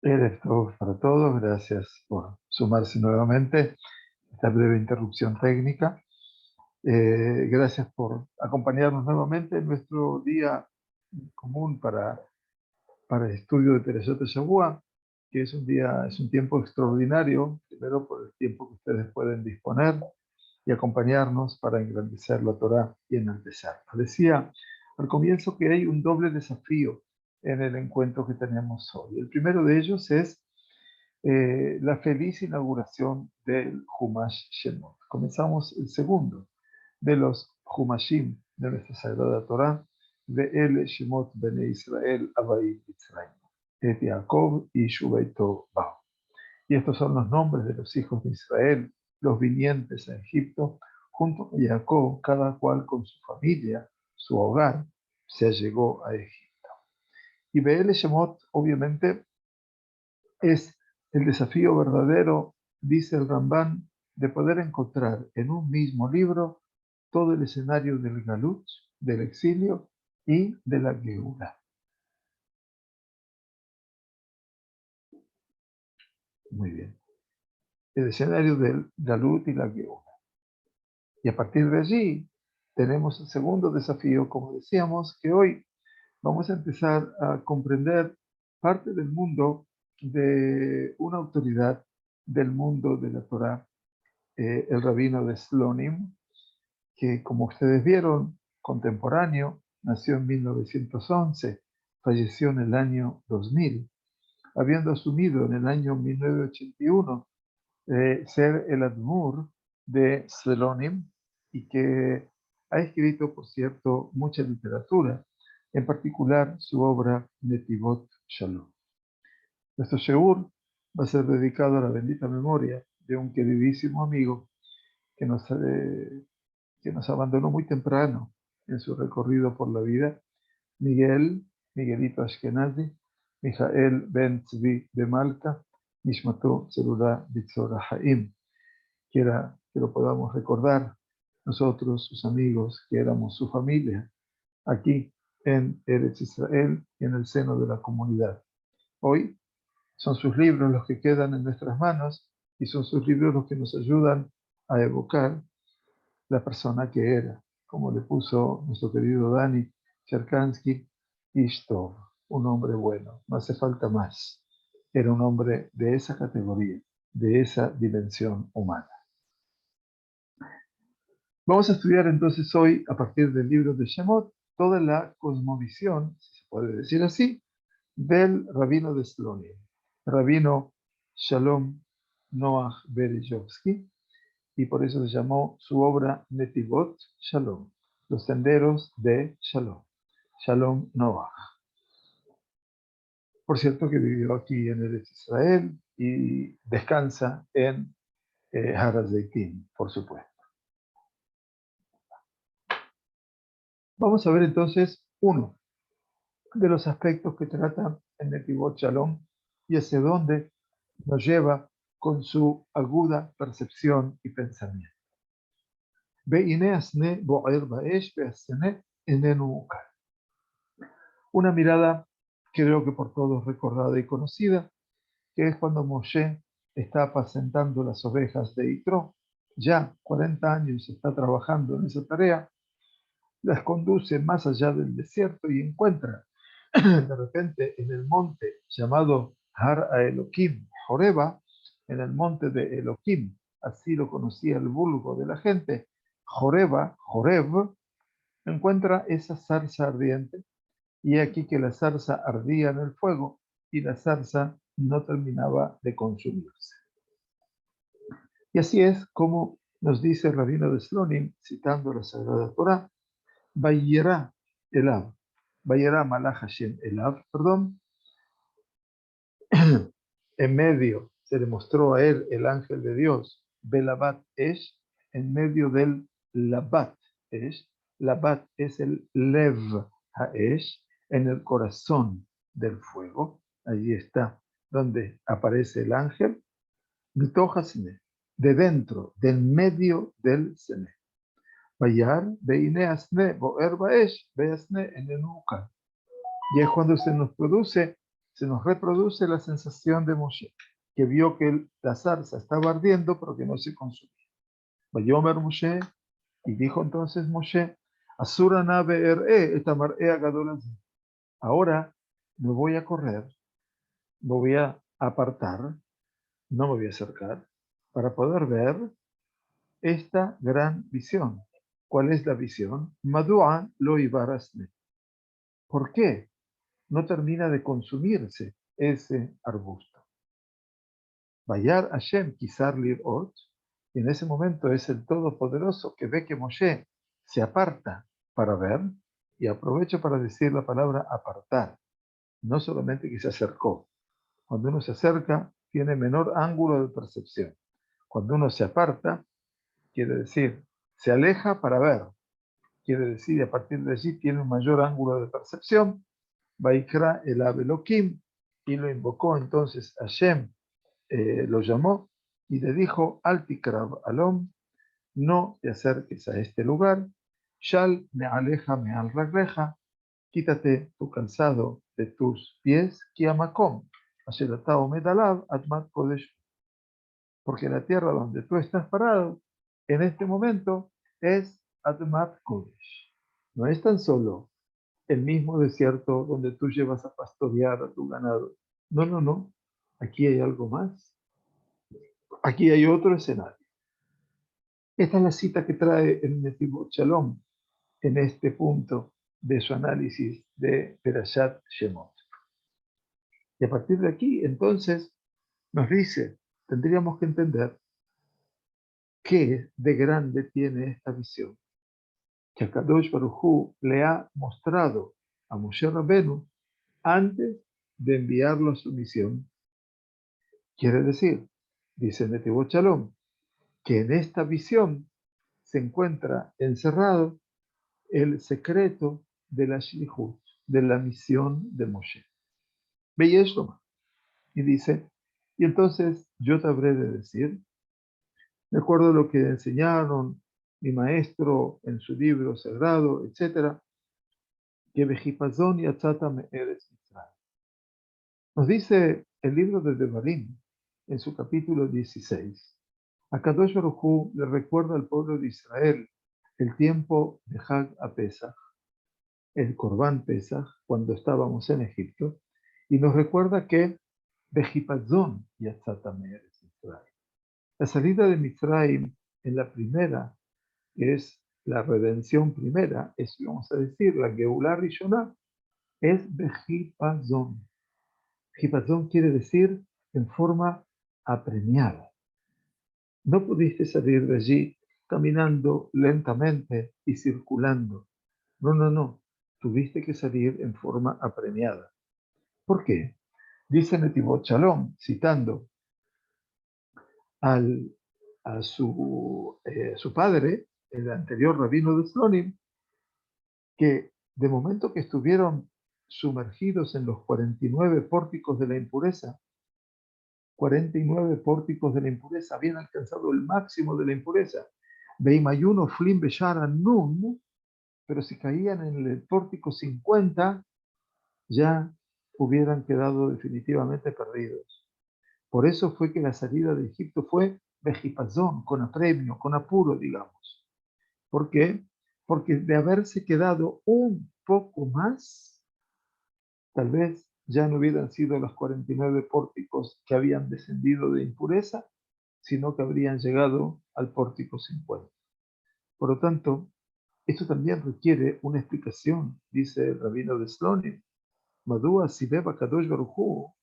Eres todo para todos. Gracias por sumarse nuevamente a esta breve interrupción técnica. Gracias por acompañarnos nuevamente en nuestro día común para el estudio de Perashat Shavua, que es un tiempo extraordinario, primero por el tiempo que ustedes pueden disponer y acompañarnos para engrandecer la Torá y enaltecerla. Decía al comienzo que hay un doble desafío en el encuentro que tenemos hoy. El primero de ellos es la feliz inauguración del Humash Shemot. Comenzamos el segundo de los Humashim de nuestra Sagrada Torá, de El Shemot Bene Israel Abai Mitzrayim, Et Yaakov y Shubeito Bao. Y estos son los nombres de los hijos de Israel, los vinientes a Egipto, junto a Jacob, cada cual con su familia, su hogar, se allegó a Egipto. Y Be'el Shemot, obviamente, es el desafío verdadero, dice el Rambán, de poder encontrar en un mismo libro todo el escenario del Galut, del exilio y de la Geula. Muy bien. El escenario del Galut y la Geula. Y a partir de allí tenemos el segundo desafío, como decíamos, que hoy vamos a empezar a comprender parte del mundo de una autoridad del mundo de la Torá, el rabino de Slonim, que como ustedes vieron, contemporáneo, nació en 1911, falleció en el año 2000, habiendo asumido en el año 1981 ser el Admur de Slonim y que ha escrito, por cierto, mucha literatura, en particular su obra Netivot Shalom. Nuestro Sheur va a ser dedicado a la bendita memoria de un queridísimo amigo que nos abandonó muy temprano en su recorrido por la vida, Miguelito Ashkenazi, Mijael Ben Tzvi de Malta, Nishmato Zerura Bitzora Haim. Quiera que lo podamos recordar nosotros, sus amigos, que éramos su familia, aquí en Eretz Israel y en el seno de la comunidad. Hoy son sus libros los que quedan en nuestras manos y son sus libros los que nos ayudan a evocar la persona que era, como le puso nuestro querido Dani Cherkansky, Ishtov, un hombre bueno, no hace falta más. Era un hombre de esa categoría, de esa dimensión humana. Vamos a estudiar entonces hoy, a partir del libro de Shemot, toda la cosmovisión, si se puede decir así, del rabino de Slonim, rabino Shalom Noach Berezovsky, y por eso se llamó su obra Netivot Shalom, los senderos de Shalom, Shalom Noach. Por cierto que vivió aquí en Eretz Israel y descansa en Har HaZeitim, por supuesto. Vamos a ver entonces uno de los aspectos que trata en Netivot Shalom y hacia dónde nos lleva con su aguda percepción y pensamiento. Una mirada, creo que por todos recordada y conocida, que es cuando Moshe está apacentando las ovejas de Yitro, ya 40 años está trabajando en esa tarea, las conduce más allá del desierto y encuentra de repente en el monte llamado Har Elohim, Joreba, en el monte de Elohim, así lo conocía el vulgo de la gente, Joreba, Joreb, encuentra esa zarza ardiente, y aquí que la zarza ardía en el fuego y la zarza no terminaba de consumirse. Y así es como nos dice el rabino de Slonim, citando la Sagrada Torá, Vayera Elav, Vayera Malach Hashem Elav, perdón, en medio se le mostró a él el ángel de Dios, Belabat Esh, en medio del Labat Esh. Labat es el Lev Haesh, en el corazón del fuego. Allí está, donde aparece el ángel. Mitohasne, de dentro, del medio del Sene. Vayar, Beine Asne, Boer Baesh, Beasne, en el Nuka. Y es cuando se nos produce se nos reproduce la sensación de Moshe, que vio que la zarza estaba ardiendo, pero que no se consumía. Vayomer Moshe, y dijo entonces Moshe, Asura nave esta mar'e agadol hazeh. Ahora me voy a correr, me voy a apartar, no me voy a acercar, para poder ver esta gran visión. ¿Cuál es la visión? Madu'a lo ibarasne. ¿Por qué no termina de consumirse ese arbusto? Vayar Hashem kisar lirot, y en ese momento es el Todopoderoso que ve que Moshe se aparta para ver, y aprovecho para decir la palabra apartar, no solamente que se acercó. Cuando uno se acerca, tiene menor ángulo de percepción. Cuando uno se aparta, quiere decir, se aleja para ver. Quiere decir, a partir de allí tiene un mayor ángulo de percepción. Vaikra el Elohim, y lo invocó entonces Hashem, lo llamó y le dijo, Altikrav alom, no te acerques a este lugar. Shal me aleja me al ragleja, quítate tu calzado de tus pies, kiamakom, ashelatao medalav atmat kodesh, porque la tierra donde tú estás parado en este momento es Admat Kodesh. No es tan solo el mismo desierto donde tú llevas a pastorear a tu ganado. No, no, no. Aquí hay algo más. Aquí hay otro escenario. Esta es la cita que trae el Netivot Shalom en este punto de su análisis de Perashat Shemot. Y a partir de aquí, entonces, nos dice, tendríamos que entender qué de grande tiene esta visión, que Akadosh Baruj Hu le ha mostrado a Moshe Rabbenu antes de enviarlo a su misión. Quiere decir, dice Netivot Shalom, que en esta visión se encuentra encerrado el secreto de la Shlichut, de la misión de Moshe. Veis Roma. Y dice, y entonces yo te habré de decir, de acuerdo a lo que enseñaron mi maestro en su libro sagrado, etc., que Bejipazón y Atzata me eres Israel. Nos dice el libro de Devarim, en su capítulo 16, Akadosh Baruj Hu le recuerda al pueblo de Israel el tiempo de Hag a Pesach, el Corbán Pesach, cuando estábamos en Egipto, y nos recuerda que Bejipazón y Atzata me eres Israel. La salida de Mitzrayim en la primera, que es la redención primera, es, vamos a decir, la Geulah Rishonah, es Bejipazón. Bejipazón quiere decir en forma apremiada. No pudiste salir de allí caminando lentamente y circulando. No, no, no. Tuviste que salir en forma apremiada. ¿Por qué? Dice Netivot Shalom, citando al, a su padre, el anterior rabino de Slonim, que de momento que estuvieron sumergidos en los 49 pórticos de la impureza, 49 pórticos de la impureza habían alcanzado el máximo de la impureza. Beimayuno flim beshara nun, pero si caían en el pórtico 50, ya hubieran quedado definitivamente perdidos. Por eso fue que la salida de Egipto fue bejipazón, con apremio, con apuro, digamos. ¿Por qué? Porque de haberse quedado un poco más, tal vez ya no hubieran sido los 49 pórticos que habían descendido de impureza, sino que habrían llegado al pórtico 50. Por lo tanto, esto también requiere una explicación, dice el rabino de Slonim. Madúa Sibeba Kadosh Baruj Hu,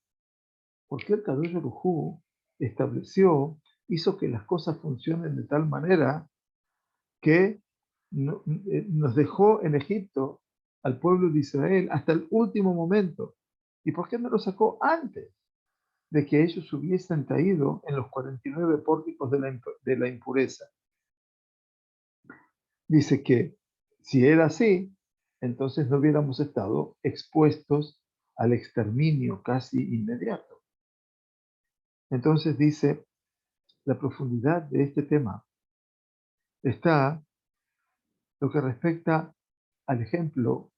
¿por qué el Kadosh Baruj Hu estableció, hizo que las cosas funcionen de tal manera que nos dejó en Egipto al pueblo de Israel hasta el último momento? ¿Y por qué no lo sacó antes de que ellos hubiesen caído en los 49 pórticos de la impureza? Dice que si era así, entonces no hubiéramos estado expuestos al exterminio casi inmediato. Entonces dice, la profundidad de este tema está lo que respecta al ejemplo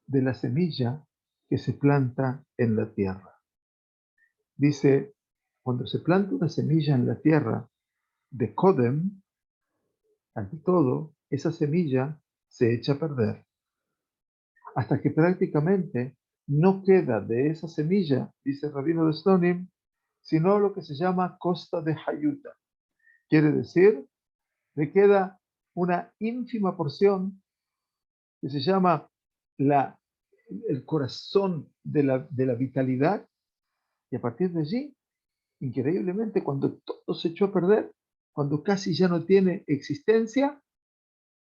de la semilla que se planta en la tierra. Dice, cuando se planta una semilla en la tierra de Kodem, ante todo, esa semilla se echa a perder, hasta que prácticamente no queda de esa semilla, dice el rabino de Slonim, sino lo que se llama costa de Hayuta. Quiere decir, le queda una ínfima porción que se llama el corazón de la vitalidad, y a partir de allí, increíblemente, cuando todo se echó a perder, cuando casi ya no tiene existencia,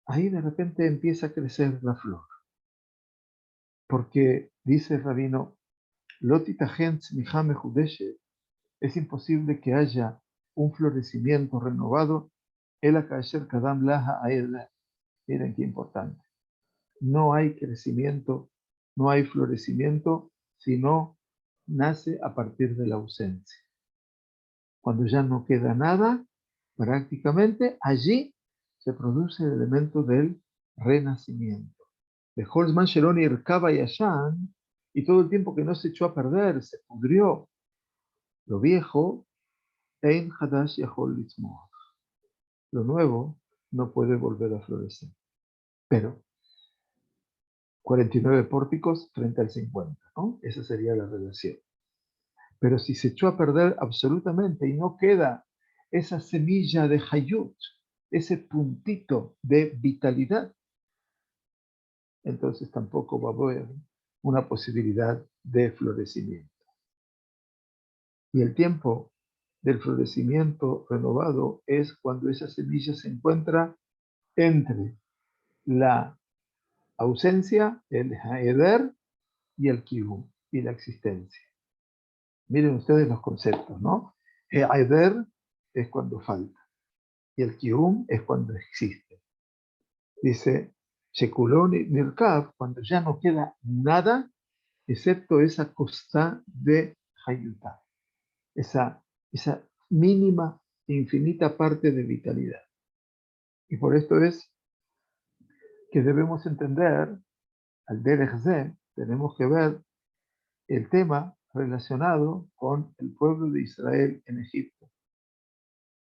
ahí de repente empieza a crecer la flor. Porque dice el rabino, Lotita Hentz Mihame Judeshe, es imposible que haya un florecimiento renovado, el Akasher Kadam Laha Aedla. Miren qué importante. No hay crecimiento, no hay florecimiento, sino nace a partir de la ausencia. Cuando ya no queda nada, prácticamente allí se produce el elemento del renacimiento. De Holzman, Sheroni, Irkaba y Ashan, y todo el tiempo que no se echó a perder, se pudrió. Lo viejo, Ein Hadash Yahol Litzmoach. Lo nuevo no puede volver a florecer. Pero 49 pórticos frente al 50, ¿no? Esa sería la relación. Pero si se echó a perder absolutamente y no queda esa semilla de Hayut, ese puntito de vitalidad, entonces tampoco va a haber una posibilidad de florecimiento. Y el tiempo del florecimiento renovado es cuando esa semilla se encuentra entre la ausencia, el Haeder, y el Kibum, y la existencia. Miren ustedes los conceptos, ¿no? Haeder es cuando falta, y el Kibum es cuando existe. Dice, Shekulon Nirkav, cuando ya no queda nada, excepto esa costa de Hayutá, esa mínima e infinita parte de vitalidad. Y por esto es que debemos entender, al Derech Ze, tenemos que ver el tema relacionado con el pueblo de Israel en Egipto.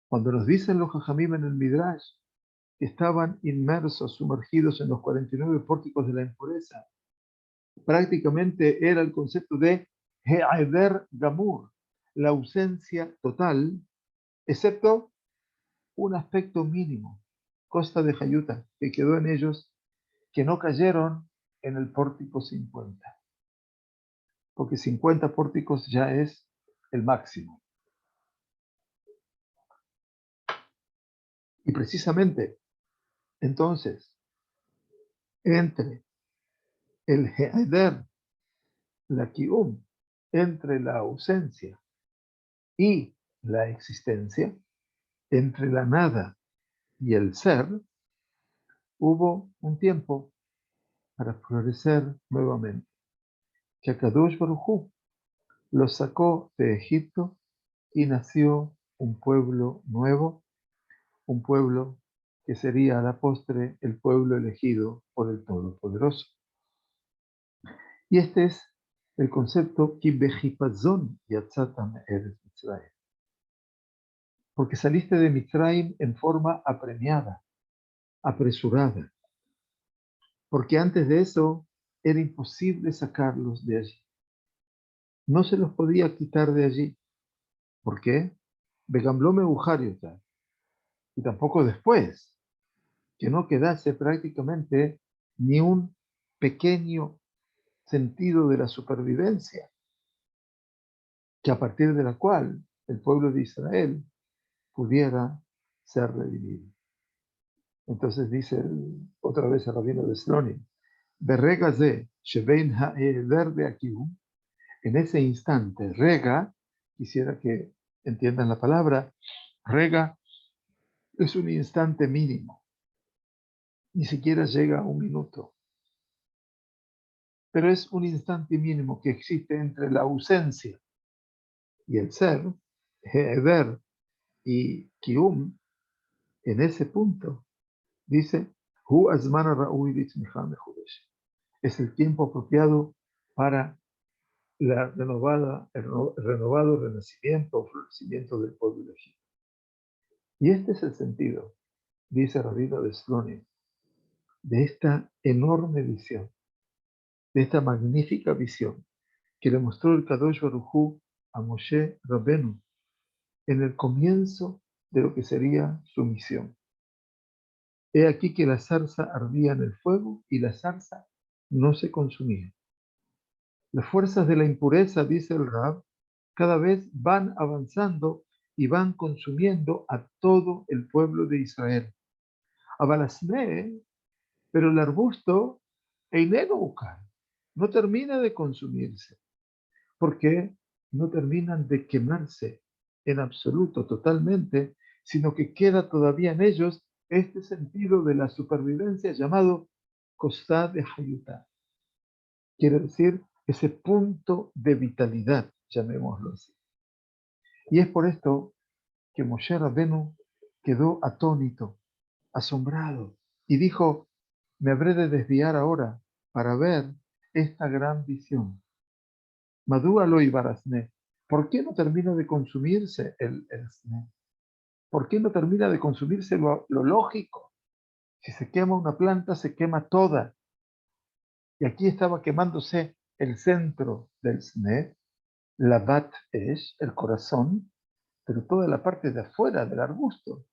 Cuando nos dicen los Jajamim en el Midrash que estaban inmersos, sumergidos en los 49 pórticos de la impureza, prácticamente era el concepto de He'eder Gamur, la ausencia total, excepto un aspecto mínimo, costa de Hayuta, que quedó en ellos, que no cayeron en el pórtico 50, porque 50 pórticos ya es el máximo. Y precisamente, entonces, entre el He'eder, la Kium, entre la ausencia y la existencia, entre la nada y el ser, hubo un tiempo para florecer nuevamente. Que Akadosh Baruj Hu los sacó de Egipto y nació un pueblo nuevo, un pueblo que sería a la postre el pueblo elegido por el Todopoderoso. Y este es el concepto Ki behipazon yatzata me'eretz Mitzrayim. Porque saliste de Mitzrayim en forma apremiada, apresurada. Porque antes de eso era imposible sacarlos de allí. No se los podía quitar de allí. ¿Por qué? Begamblome Ujariota. Y tampoco después, que no quedase prácticamente ni un pequeño sentido de la supervivencia, que a partir de la cual el pueblo de Israel pudiera ser redimido. Entonces dice otra vez el rabino de Slonim, Berregaze, Shebein Ha'eder Beakiu, en ese instante, rega, quisiera que entiendan la palabra, rega es un instante mínimo, ni siquiera llega a un minuto, pero es un instante mínimo que existe entre la ausencia y el ser, He'eder y Kium, en ese punto, dice, Hu azman ra'ui litzmicha mechudesh. Es el tiempo apropiado para el renovado renacimiento o florecimiento del pueblo de Egipto. Y este es el sentido, dice Rabino de Slonim, de esta enorme visión, de esta magnífica visión que le mostró el Kadosh Baruj Hu a Moshe Rabenu en el comienzo de lo que sería su misión. He aquí que la zarza ardía en el fuego y la zarza no se consumía. Las fuerzas de la impureza, dice el Rab, cada vez van avanzando y van consumiendo a todo el pueblo de Israel. Abalasne, pero el arbusto, no termina de consumirse, porque no terminan de quemarse en absoluto, totalmente, sino que queda todavía en ellos este sentido de la supervivencia llamado Kostad de Hayutá. Quiere decir ese punto de vitalidad, llamémoslo así. Y es por esto que Moshe Rabenu quedó atónito, asombrado, y dijo, me habré de desviar ahora para ver esta gran visión. Madúa lo ibarasne. ¿Por qué no termina de consumirse el sne? ¿Por qué no termina de consumirse lo lógico? Si se quema una planta, se quema toda. Y aquí estaba quemándose el centro del sne, la bat esh, el corazón, pero toda la parte de afuera del arbusto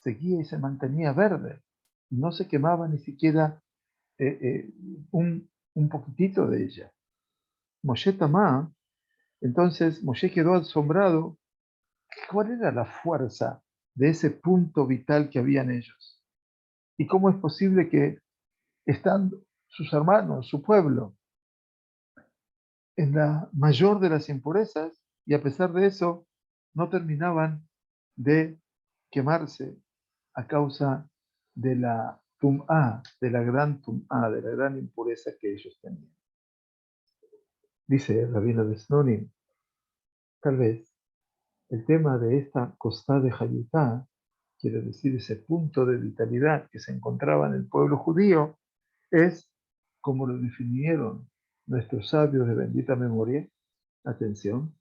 seguía y se mantenía verde. No se quemaba ni siquiera un poquitito de ella. Moshe Tamá, entonces Moshe quedó asombrado. ¿Cuál era la fuerza de ese punto vital que había en ellos? ¿Y cómo es posible que estando sus hermanos, su pueblo, en la mayor de las impurezas, y a pesar de eso, no terminaban de quemarse a causa de la tum'a, de la gran tum'a, de la gran impureza que ellos tenían? Dice el rabino de Snonim, tal vez el tema de esta costa de Hayutá, quiere decir ese punto de vitalidad que se encontraba en el pueblo judío, es como lo definieron nuestros sabios de bendita memoria. Atención,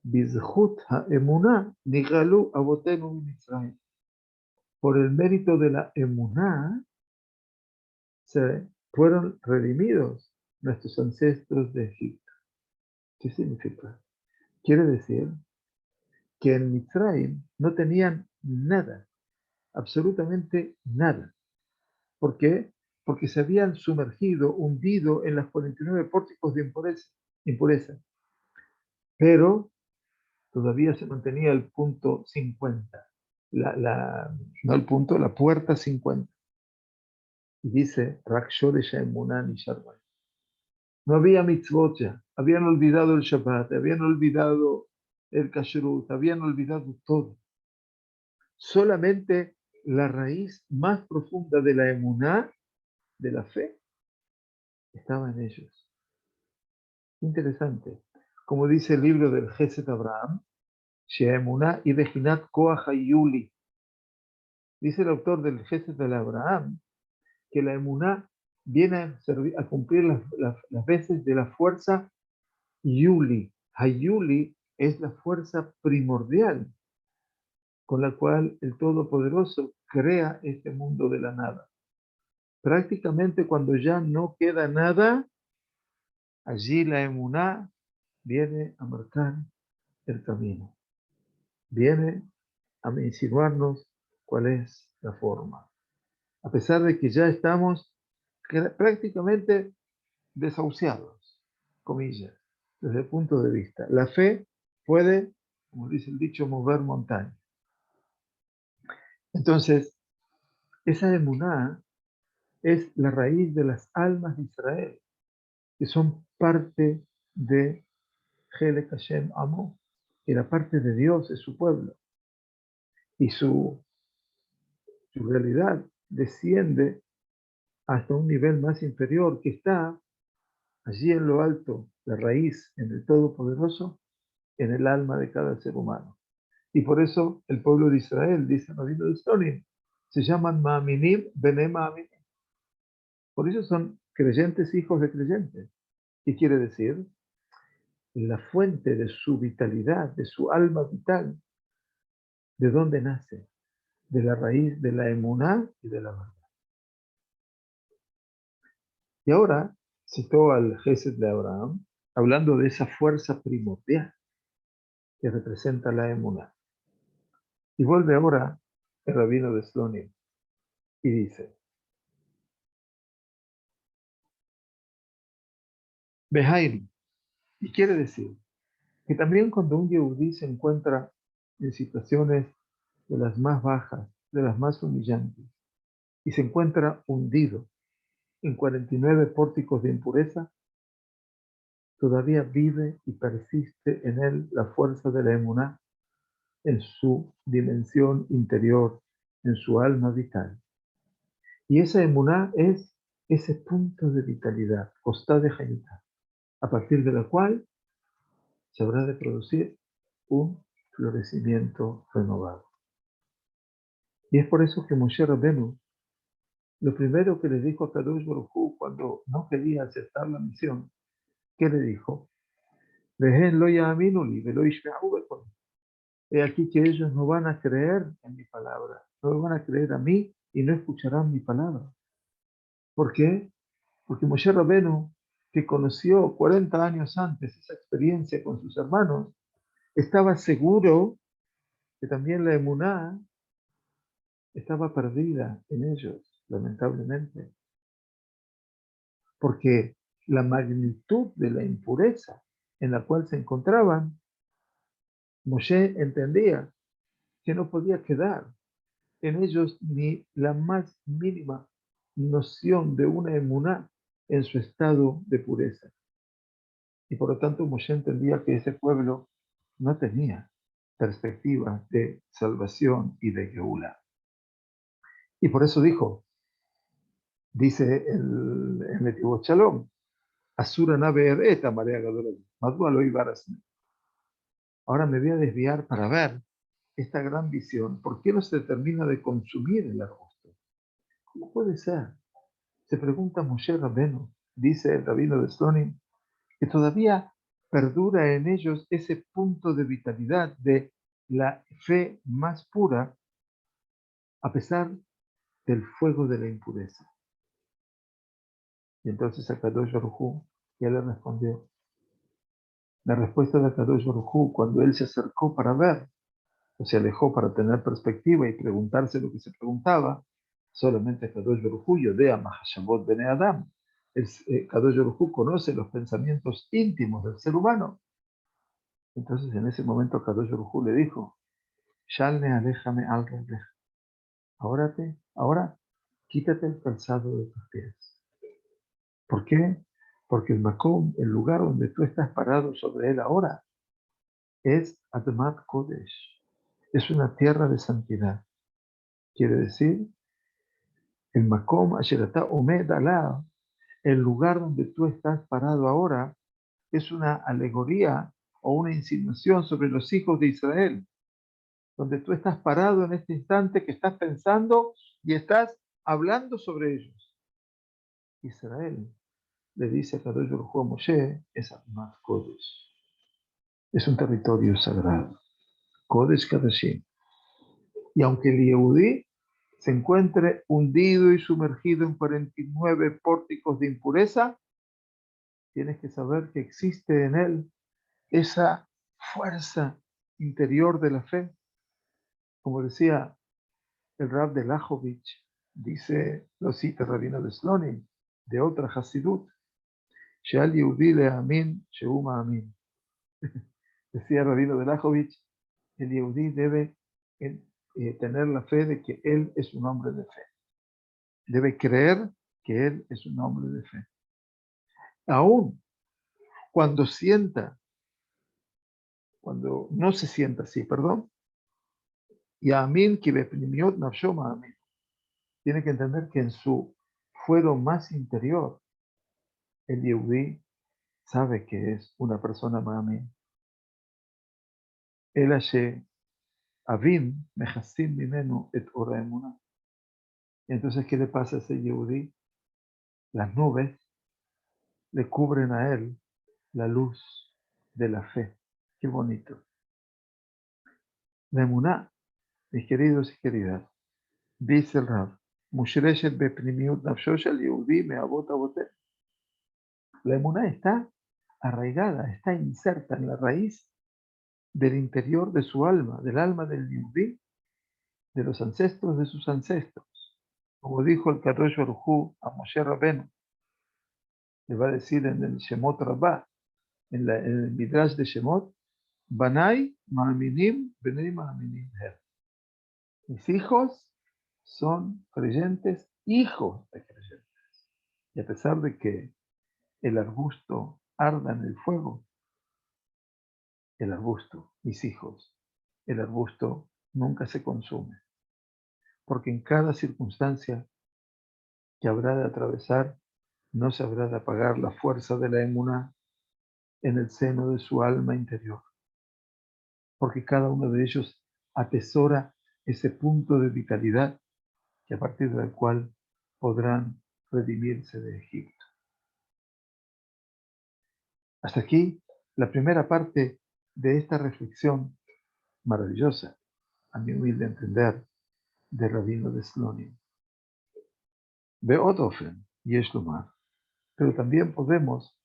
Bizhut ha'emuná nigalu avotenu Mitzrayim. Por el mérito de la emuná se fueron redimidos nuestros ancestros de Egipto. ¿Qué significa? Quiere decir que en Mitzrayim no tenían nada, absolutamente nada. ¿Por qué? Porque se habían sumergido, hundido en las 49 pórticos de impureza. Pero todavía se mantenía el punto 50, no el punto, la puerta 50. Y dice, Rakshore Emunan y Sharmai. No había mitzvot ya, habían olvidado el Shabbat, habían olvidado el Kashrut, habían olvidado todo. Solamente la raíz más profunda de la emuná, de la fe, estaba en ellos. Interesante. Como dice el libro del Geset Abraham, Sheemuná y Bejinat Koach Hayuli. Dice el autor del Geset del Abraham que la emuná viene a cumplir las veces de la fuerza Yuli. Hayuli es la fuerza primordial con la cual el Todopoderoso crea este mundo de la nada. Prácticamente cuando ya no queda nada, allí la emuná viene a marcar el camino. Viene a insinuarnos cuál es la forma. A pesar de que ya estamos prácticamente desahuciados, comillas, desde el punto de vista. La fe puede, como dice el dicho, mover montañas. Entonces, esa emuná es la raíz de las almas de Israel, que son parte de Helek Hashem Amo, que la parte de Dios es su pueblo. Y su realidad desciende hasta un nivel más inferior que está allí en lo alto, la raíz en el Todopoderoso, en el alma de cada ser humano. Y por eso el pueblo de Israel, dice Rabino de Stonim, se llaman Ma'aminim Bene Ma'aminim. Por eso son creyentes hijos de creyentes. ¿Qué quiere decir? la fuente de su vitalidad, de su alma vital, ¿de dónde nace? De la raíz de la emuná y de la verdad. Y ahora citó al Gesed de Abraham, hablando de esa fuerza primordial que representa la emuná. Y vuelve ahora el rabino de Slonim y dice, Behaim, y quiere decir que también cuando un yehudí se encuentra en situaciones de las más bajas, de las más humillantes, y se encuentra hundido en 49 pórticos de impureza, todavía vive y persiste en él la fuerza de la emuná en su dimensión interior, en su alma vital. Y esa emuná es ese punto de vitalidad, costá de Hayutá, a partir de la cual se habrá de producir un florecimiento renovado. Y es por eso que Moshe Rabenu, lo primero que le dijo a Kadosh Baruj Hu cuando no quería aceptar la misión, ¿qué le dijo? Vehen lo ya'aminu li velo yishme'u beqoli. He aquí que ellos no van a creer en mi palabra, no van a creer a mí y no escucharán mi palabra. ¿Por qué? Porque Moshe Rabenu, que conoció 40 años antes esa experiencia con sus hermanos, estaba seguro que también la emuná estaba perdida en ellos, lamentablemente, porque la magnitud de la impureza en la cual se encontraban, Moshe entendía que no podía quedar en ellos ni la más mínima noción de una emuná en su estado de pureza. Y por lo tanto Moshe entendía que ese pueblo no tenía perspectiva de salvación y de Geula. Y por eso dice el Netivot Shalom, Asura naver eta marea gadol, madua lo ibarasme. Ahora me voy a desviar para ver esta gran visión. ¿Por qué no se termina de consumir el arbusto? ¿Cómo puede ser? Se pregunta Moshe Rabenu, dice el rabino de Slonim, que todavía perdura en ellos ese punto de vitalidad de la fe más pura, a pesar del fuego de la impureza. Y entonces a Kadosh Baruj Hu ya le respondió. La respuesta de Kadosh Baruj Hu, cuando él se acercó para ver, o se alejó para tener perspectiva y preguntarse lo que se preguntaba, solamente Kadosh Baruj Hu Yodea Mahashabot Bene Adam. Kadosh Baruj Hu conoce los pensamientos íntimos del ser humano. Entonces en ese momento Kadosh Baruj Hu le dijo, Shalne aléjame al revés. Ahora quítate el calzado de tus pies. ¿Por qué? Porque el Makom, el lugar donde tú estás parado sobre él ahora, es Admat Kodesh. Es una tierra de santidad. Quiere decir, el Makom Asherata Omed Alá, el lugar donde tú estás parado ahora, es una alegoría o una insinuación sobre los hijos de Israel, donde tú estás parado en este instante que estás pensando y estás hablando sobre ellos. Israel, le dice a Kadosh Baruj Hu a Moshe, es Admat Kodesh. Es un territorio sagrado. Kodesh Kadashim. Y aunque el Yehudí se encuentre hundido y sumergido en 49 pórticos de impureza, tienes que saber que existe en él esa fuerza interior de la fe. Como decía el Rab de Lajovich, dice, lo cita el rabino de Slonim, de otra Hasidut, Sheal Yehudi le'amin shehu ma'amin. Decía el rabino de Lajovich, el Yehudi debe tener la fe de que él es un hombre de fe. Debe creer que él es un hombre de fe. Aún cuando no se sienta así, perdón, y Amin que beprimiot nafsho ma'amin. Tiene que entender que en su fuero más interior, el Yehudí sabe que es una persona ma'amin. El ashe avim mechasim mimenu et ora emunah. Entonces, ¿qué le pasa a ese Yehudí? Las nubes le cubren a él la luz de la fe. Qué bonito. La emuná, mis queridos y queridas, dice el Rab, Mushreshet bepnimiut nafsho shel Yehudi me'avot avotem. La emuná está arraigada, está inserta en la raíz del interior de su alma, del alma del Yehudi, de los ancestros de sus ancestros. Como dijo el Kadosh Baruj Hu a Moshe Rabbeinu, le va a decir en el Shemot Rabbah, en el Midrash de Shemot, Banai ma'aminim, benei ma'aminim her. Mis hijos son creyentes, hijos de creyentes. Y a pesar de que el arbusto arda en el fuego, el arbusto, mis hijos, el arbusto nunca se consume. Porque en cada circunstancia que habrá de atravesar, no se habrá de apagar la fuerza de la emuná en el seno de su alma interior. Porque cada uno de ellos atesora ese punto de vitalidad que a partir del cual podrán redimirse de Egipto. Hasta aquí la primera parte de esta reflexión maravillosa, a mi humilde entender, de Rabino de Slonim. Be'od ofen, yesh lomar, pero también podemos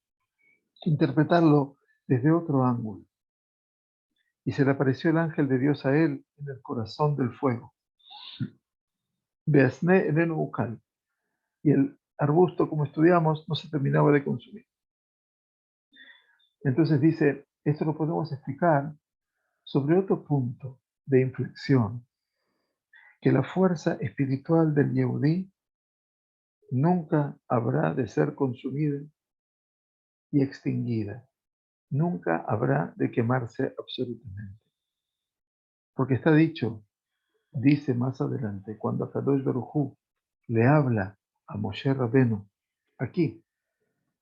interpretarlo desde otro ángulo. Y se le apareció el ángel de Dios a él en el corazón del fuego. Beasne enenu ukal. Y el arbusto, como estudiamos, no se terminaba de consumir. Entonces dice, esto lo podemos explicar sobre otro punto de inflexión, que la fuerza espiritual del Yehudí nunca habrá de ser consumida y extinguida, nunca habrá de quemarse absolutamente. Porque está dicho, dice más adelante, cuando Akadosh Baruj Hu le habla a Moshe Rabbeinu, aquí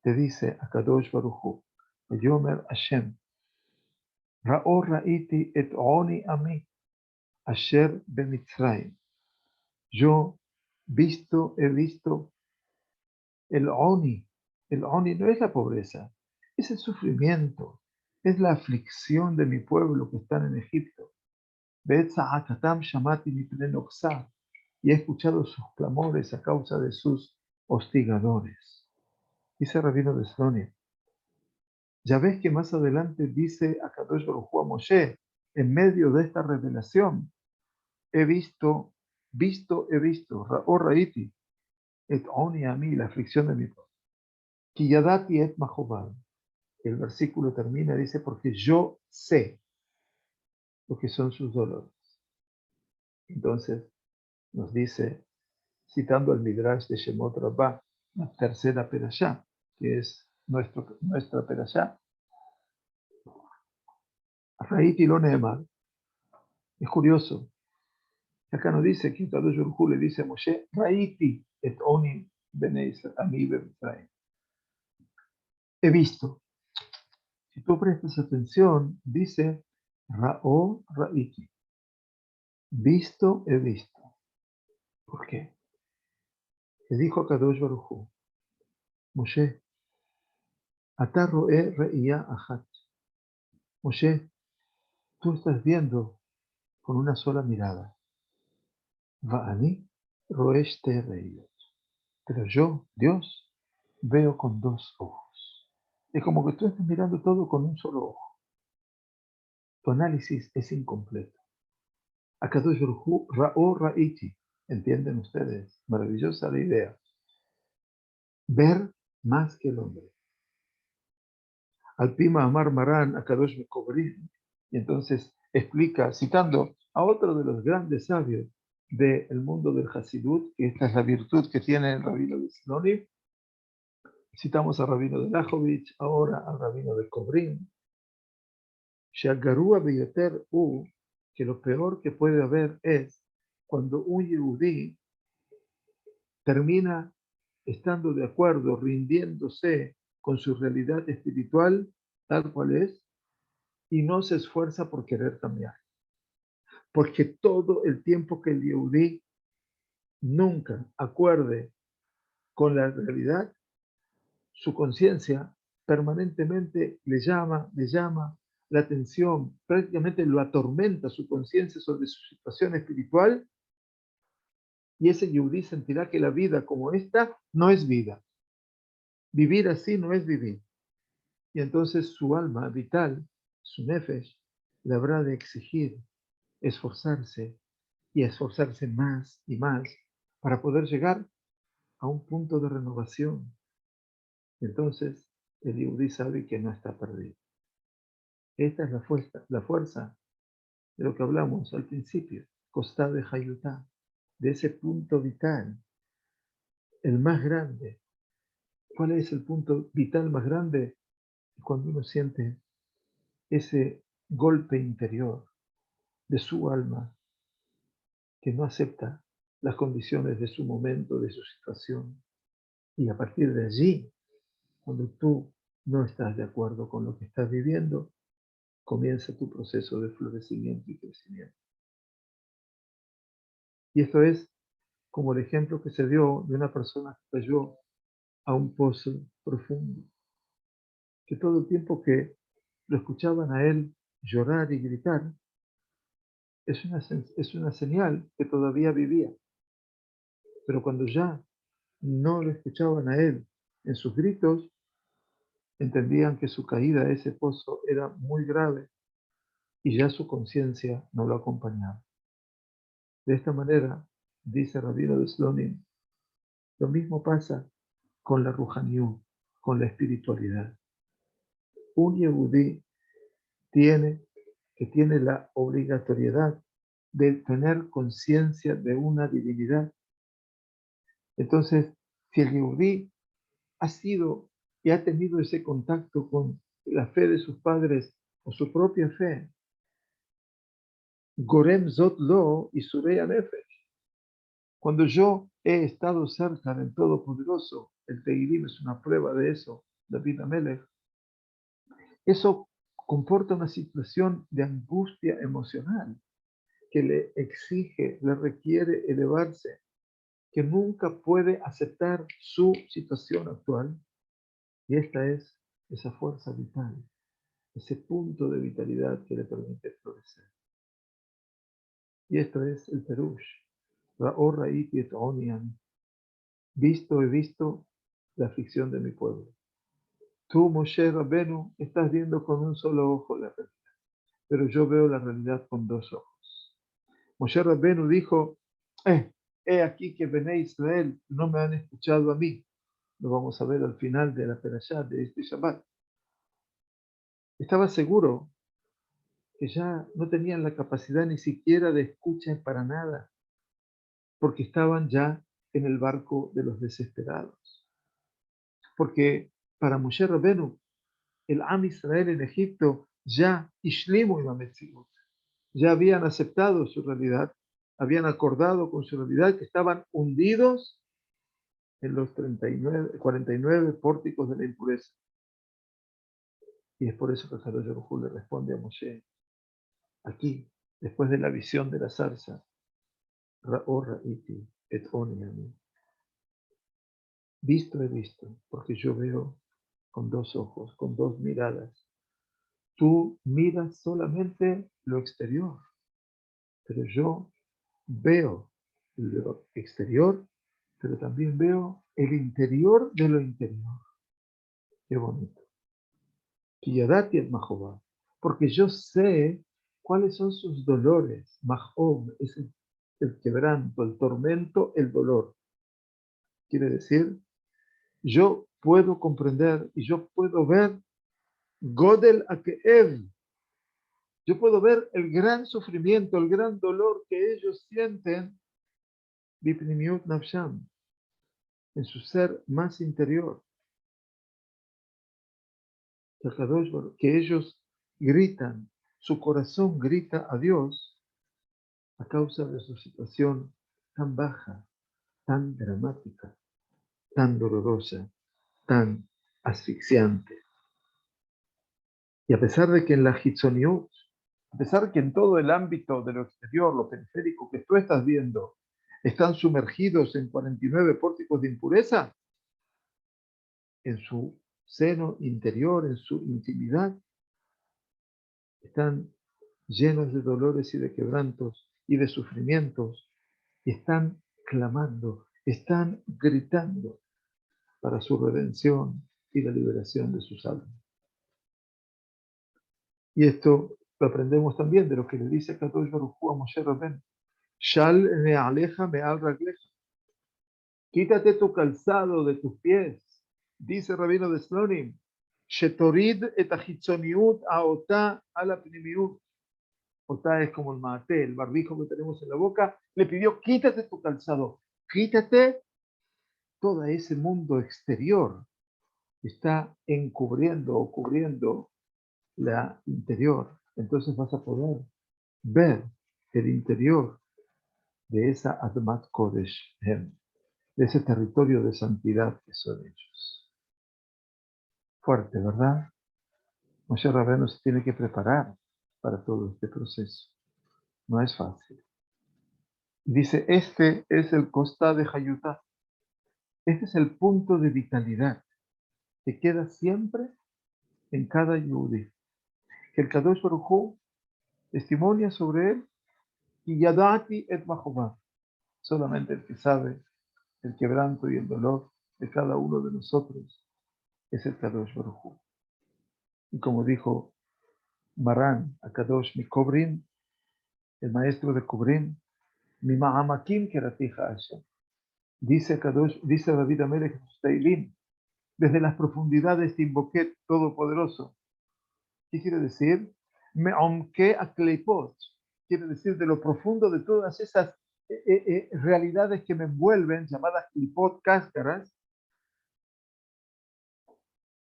te dice Akadosh Baruj Hu, Yomer Hashem, Ra'or ra'iti et oni ami, asher bemitzrayim. Yo he visto el oni. El oni no es la pobreza, es el sufrimiento, es la aflicción de mi pueblo que están en Egipto. Y he escuchado sus clamores a causa de sus hostigadores. Dice Rabino de Slonim. Ya ves que más adelante dice a Kadosh Baruj Hu a Moshe, en medio de esta revelación, he visto, Ra'or Ra'iti, et oni a mí, la aflicción de mi pueblo. Kiyadati et mahobad. El versículo termina, dice, porque yo sé lo que son sus dolores. Entonces, nos dice, citando al Midrash de Shemot Rabbah, la tercera perashá, que es nuestra perashá, Ra'iti lo neemar. Es curioso, acá nos dice que Kadosh Baruj Hu le dice a Moshe, Ra'iti et oni benei ami b'Mitzrayim. He visto. Si tú prestas atención, dice Ra'o Ra'iti. Visto, he visto. ¿Por qué? Le dijo a Kadosh Baruj Hu, Moshe, Ata ro'e re'iyá achat. Moshe, tú estás viendo con una sola mirada. Va'ani ro'e shte re'iyot. Pero yo, Dios, veo con dos ojos. Es como que tú estás mirando todo con un solo ojo. Tu análisis es incompleto. Akadosh Baruj Hu ra'o ra'iti. ¿Entienden ustedes? Maravillosa la idea. Ver más que el hombre. Al Pima Amar Maran Akadosh Mekobrin. Y entonces explica, citando a otro de los grandes sabios del mundo del Hasidut, que esta es la virtud que tiene el rabino de Slonim. Citamos a Rabino de Lajovich, ahora al Rabino de Kobrin. Shagarua Beyoter U, que lo peor que puede haber es cuando un Yehudí termina estando de acuerdo, rindiéndose con su realidad espiritual, tal cual es, y no se esfuerza por querer cambiar. Porque todo el tiempo que el Yehudí nunca acuerde con la realidad, su conciencia permanentemente le llama la atención, prácticamente lo atormenta su conciencia sobre su situación espiritual, y ese yudí sentirá que la vida como esta no es vida. Vivir así no es vivir. Y entonces su alma vital, su nefesh, le habrá de exigir, esforzarse y esforzarse más y más para poder llegar a un punto de renovación. Entonces el yudí sabe que no está perdido. Esta es la fuerza de lo que hablamos al principio, Costá de Hayutá, de ese punto vital, el más grande. ¿Cuál es el punto vital más grande? Cuando uno siente ese golpe interior de su alma que no acepta las condiciones de su momento, de su situación. Y a partir de allí, cuando tú no estás de acuerdo con lo que estás viviendo, comienza tu proceso de florecimiento y crecimiento. Y esto es como el ejemplo que se dio de una persona que cayó a un pozo profundo, que todo el tiempo que lo escuchaban a él llorar y gritar, es una señal que todavía vivía. Pero cuando ya no lo escuchaban a él en sus gritos, entendían que su caída a ese pozo era muy grave y ya su conciencia no lo acompañaba. De esta manera, dice Rabino de Slonim, lo mismo pasa con la Ruhaniut, con la espiritualidad. Un Yehudí tiene la obligatoriedad de tener conciencia de una divinidad. Entonces, si el Yehudí ha sido y ha tenido ese contacto con la fe de sus padres o su propia fe, Gorem Zot Lo y Surei Nefesh. Cuando yo he estado cerca del Todopoderoso, el Teilim es una prueba de eso, David Amelech, eso comporta una situación de angustia emocional que le exige, le requiere elevarse, que nunca puede aceptar su situación actual. Y esta es esa fuerza vital, ese punto de vitalidad que le permite florecer. Y esto es el Perush. Visto he visto la aflicción de mi pueblo. Tú, Moshe Rabbenu, estás viendo con un solo ojo la realidad, pero yo veo la realidad con dos ojos. Moshe Rabbenu dijo, he aquí que Bené Israel no me han escuchado a mí. Lo vamos a ver al final de la perashá de este Shabbat. Estaba seguro que ya no tenían la capacidad ni siquiera de escucha para nada, porque estaban ya en el barco de los desesperados. Porque para Moshe Rabbenu, el Am Israel en Egipto ya ishlimu im hametziut, ya habían aceptado su realidad, habían acordado con su realidad que estaban hundidos en los 49 pórticos de la impureza. Y es por eso que Kadosh Baruj Hu le responde a Moshe, aquí, después de la visión de la zarza, Ra'or ra'iti et oni ami. Visto he visto, porque yo veo con dos ojos, con dos miradas. Tú miras solamente lo exterior, pero yo veo lo exterior, pero también veo el interior de lo interior. Qué bonito. Kiyadati et Mahová, porque yo sé cuáles son sus dolores. Mahov es el quebranto, el tormento, el dolor. Quiere decir, yo puedo comprender y yo puedo ver Godel Akeev. Yo puedo ver el gran sufrimiento, el gran dolor que ellos sienten Bipnimiut Nafsham, en su ser más interior. Que ellos gritan, su corazón grita a Dios a causa de su situación tan baja, tan dramática, tan dolorosa, tan asfixiante. Y a pesar de que en la Hitzoniut, a pesar de que en todo el ámbito de lo exterior, lo periférico que tú estás viendo, están sumergidos en 49 pórticos de impureza, en su seno interior, en su intimidad, están llenos de dolores y de quebrantos y de sufrimientos, y están clamando, están gritando para su redención y la liberación de sus almas. Y esto lo aprendemos también de lo que le dice Kadosh Baruj Hu a Moshe Rabén. Shal ne'aleja me'al ragleja. Quítate tu calzado de tus pies, dice Rabino de Slonim. Shetorid et achitzoniut aotá ala pnimiut. Otá es como el maté, el barbijo que tenemos en la boca. Le pidió, quítate tu calzado, quítate todo ese mundo exterior que está encubriendo o cubriendo la interior. Entonces vas a poder ver el interior de esa Admat Kodesh, de ese territorio de santidad que son ellos. Fuerte, ¿verdad? Moshe Rabbeinu se tiene que preparar para todo este proceso. No es fácil. Dice, este es el Costa de Hayutá. Este es el punto de vitalidad que queda siempre en cada Yehudi. Que el Kadosh Baruj Hu testimonia sobre él y Yadati et Mahová. Solamente el que sabe el quebranto y el dolor de cada uno de nosotros es el Kadosh Baruj Hu. Y como dijo Marán a Kadosh Mikobrin, el maestro de Kubrin, mi ma'amakim keratija Hashem. Dice Kadosh, dice David Amelech Teilim, desde las profundidades te invoqué todopoderoso. ¿Qué quiere decir? Me'omke akleipot. Quiere decir de lo profundo de todas esas realidades que me envuelven, llamadas klipot, cáscaras.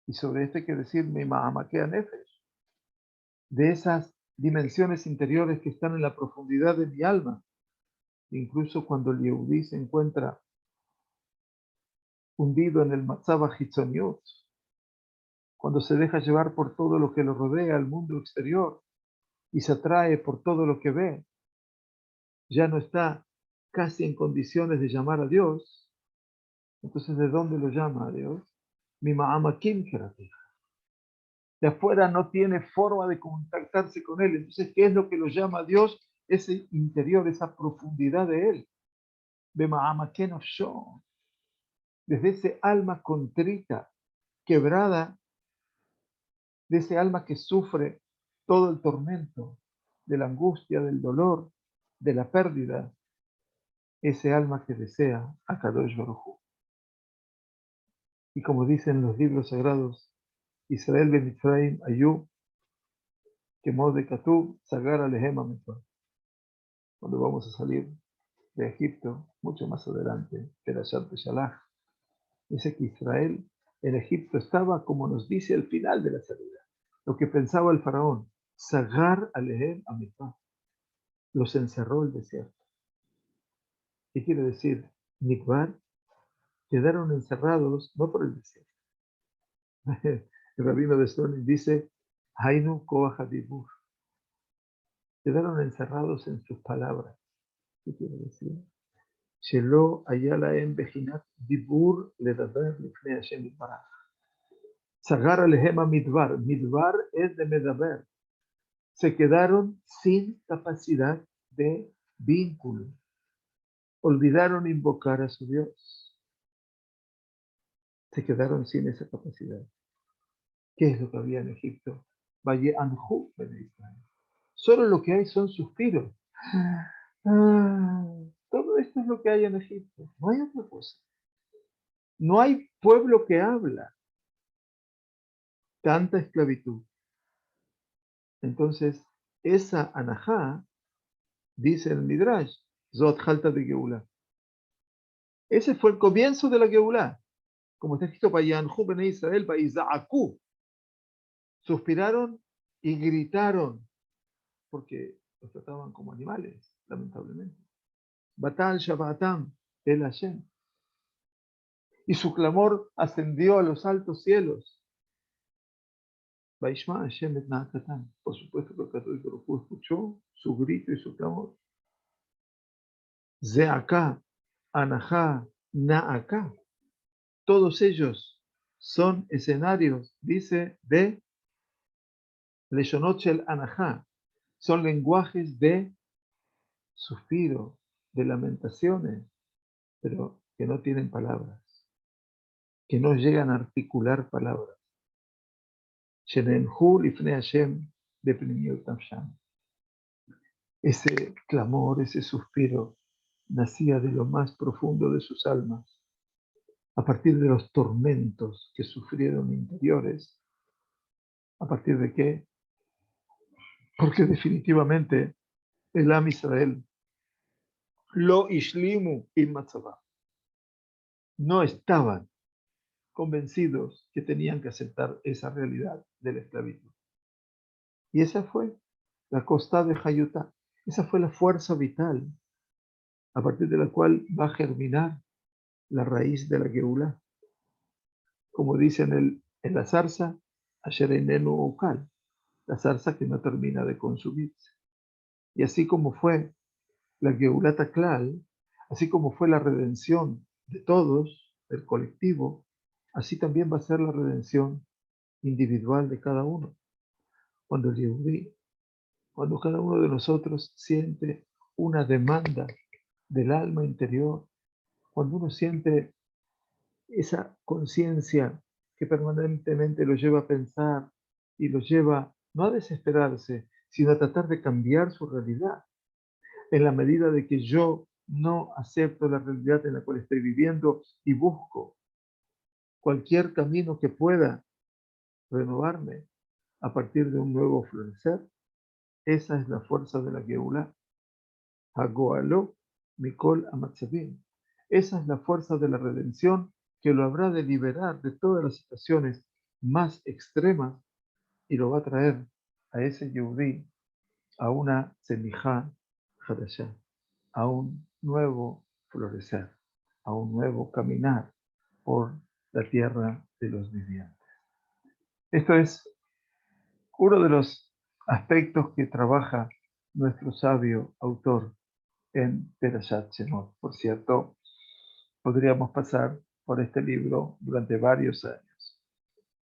Y sobre esto hay que decir mi ma'amake anefesh, de esas dimensiones interiores que están en la profundidad de mi alma. Incluso cuando el Yehudí se encuentra hundido en el Matzava Hitzoniut, cuando se deja llevar por todo lo que lo rodea, el mundo exterior, y se atrae por todo lo que ve, ya no está casi en condiciones de llamar a Dios. Entonces, ¿de dónde lo llama a Dios? Mi ma'amakim keratija. De afuera no tiene forma de contactarse con Él. Entonces, ¿qué es lo que lo llama a Dios? Ese interior, esa profundidad de Él. De ma'amaken ofsho. Desde ese alma contrita, quebrada, de ese alma que sufre todo el tormento, de la angustia, del dolor, de la pérdida, ese alma que desea a Kadosh Baruj Hu. Y como dicen los libros sagrados, Israel ben Mitzrayim Ayú, que de Katub, Sagar Alehem Amitzvah. Cuando vamos a salir de Egipto, mucho más adelante, Perashat Shalach, dice que Israel en Egipto estaba, como nos dice al final de la salida, lo que pensaba el faraón, Sagar Alehem Amitzvah. Los encerró el desierto. ¿Qué quiere decir? Nikbar, quedaron encerrados, no por el desierto. El rabino de Stone dice, Hainu Koach Hadibur. Quedaron encerrados en sus palabras. ¿Qué quiere decir? Shelo Ayalaem Bejinat Dibur Ledaber Lifnei Hashem Yitbaraj. Sagar Alehema Midbar. Midbar es de Medaber. Se quedaron sin capacidad de vínculo. Olvidaron invocar a su Dios. Se quedaron sin esa capacidad. ¿Qué es lo que había en Egipto? Valle Anhu, solo lo que hay son suspiros. Todo esto es lo que hay en Egipto. No hay otra cosa. No hay pueblo que habla. Tanta esclavitud. Entonces, esa anajá, dice el Midrash, Zot Halta de Geulá. Ese fue el comienzo de la Geulá. Como está escrito, Vayanhu Bene Israel, Vaiza'aku. Suspiraron y gritaron, porque los trataban como animales, lamentablemente. Batal Shabbatam, el Hashem. Y su clamor ascendió a los altos cielos. Vaishma Hashem et Na'atatan. Por supuesto que el Kadosh Baruj Hu escuchó su grito y su clamor. Ze'aka, Anajá, Na'aka. Todos ellos son escenarios, dice, de Leshonot shel Anahá, son lenguajes de suspiro, de lamentaciones, pero que no tienen palabras, que no llegan a articular palabras. Shenenhu lifnei Hashem bepnimiut nafsham. Ese clamor, ese suspiro, nacía de lo más profundo de sus almas, a partir de los tormentos que sufrieron interiores. ¿A partir de qué? Porque definitivamente el Am Israel lo ishlimu im matzavah. No estaban convencidos que tenían que aceptar esa realidad de la esclavitud. Y esa fue la costa de Hayutá. Esa fue la fuerza vital a partir de la cual va a germinar la raíz de la Geulá. Como dice en la zarza, Asher einenu okal, la zarza que no termina de consumirse. Y así como fue la Geulá Taklal, así como fue la redención de todos, del colectivo, así también va a ser la redención individual de cada uno. Cuando el Yehudí, cuando cada uno de nosotros siente una demanda del alma interior, cuando uno siente esa conciencia que permanentemente lo lleva a pensar y lo lleva no a desesperarse, sino a tratar de cambiar su realidad, en la medida de que yo no acepto la realidad en la cual estoy viviendo y busco cualquier camino que pueda renovarme a partir de un nuevo florecer. Esa es la fuerza de la Geulá. Hagoalo Mikol Amatzavim. Esa es la fuerza de la redención que lo habrá de liberar de todas las situaciones más extremas y lo va a traer a ese Yehudí a una semijá hadashá, a un nuevo florecer, a un nuevo caminar por la tierra de los vivientes. Esto es uno de los aspectos que trabaja nuestro sabio autor en Perashat Shemot. Por cierto, podríamos pasar por este libro durante varios años,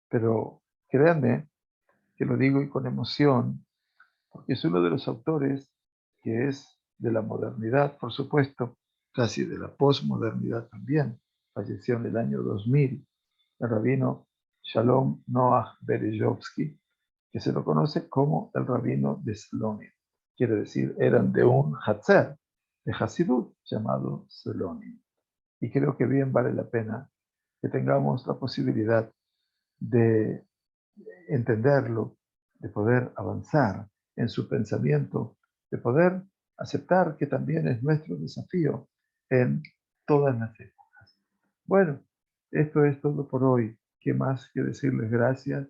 pero créanme que lo digo y con emoción, porque es uno de los autores que es de la modernidad, por supuesto, casi de la posmodernidad también. Falleció en el año 2000 el rabino Shalom Noach Berezovsky, que se lo conoce como el rabino de Slonim. Quiere decir, eran de un Hatzer, de Hasidut, llamado Slonim. Y creo que bien vale la pena que tengamos la posibilidad de entenderlo, de poder avanzar en su pensamiento, de poder aceptar que también es nuestro desafío en todas las épocas. Bueno, esto es todo por hoy. ¿Qué más que decirles gracias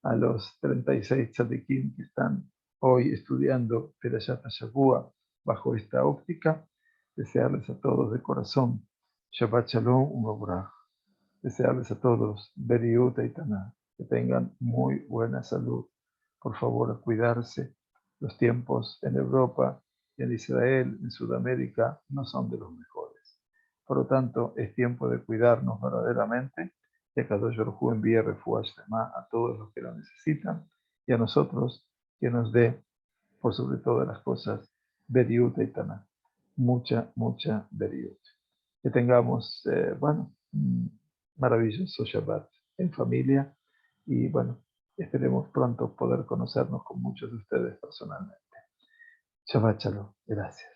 a los 36 tzadikim que están hoy estudiando Perashat Shavua bajo esta óptica? Desearles a todos de corazón Shabbat Shalom Umabrach. Desearles a todos Beriut Eitana, que tengan muy buena salud. Por favor, a cuidarse. Los tiempos en Europa, en Israel, en Sudamérica, no son de los mejores. Por lo tanto, es tiempo de cuidarnos verdaderamente. Y a Kadosh Baruj Hu envíe refuah shlema a todos los que lo necesitan y a nosotros que nos dé, por sobre todas las cosas, Beriut Eitana. Mucha, mucha Beriut. Que tengamos, maravilloso Shabbat en familia y bueno, esperemos pronto poder conocernos con muchos de ustedes personalmente. Shabbat Shalom. Gracias.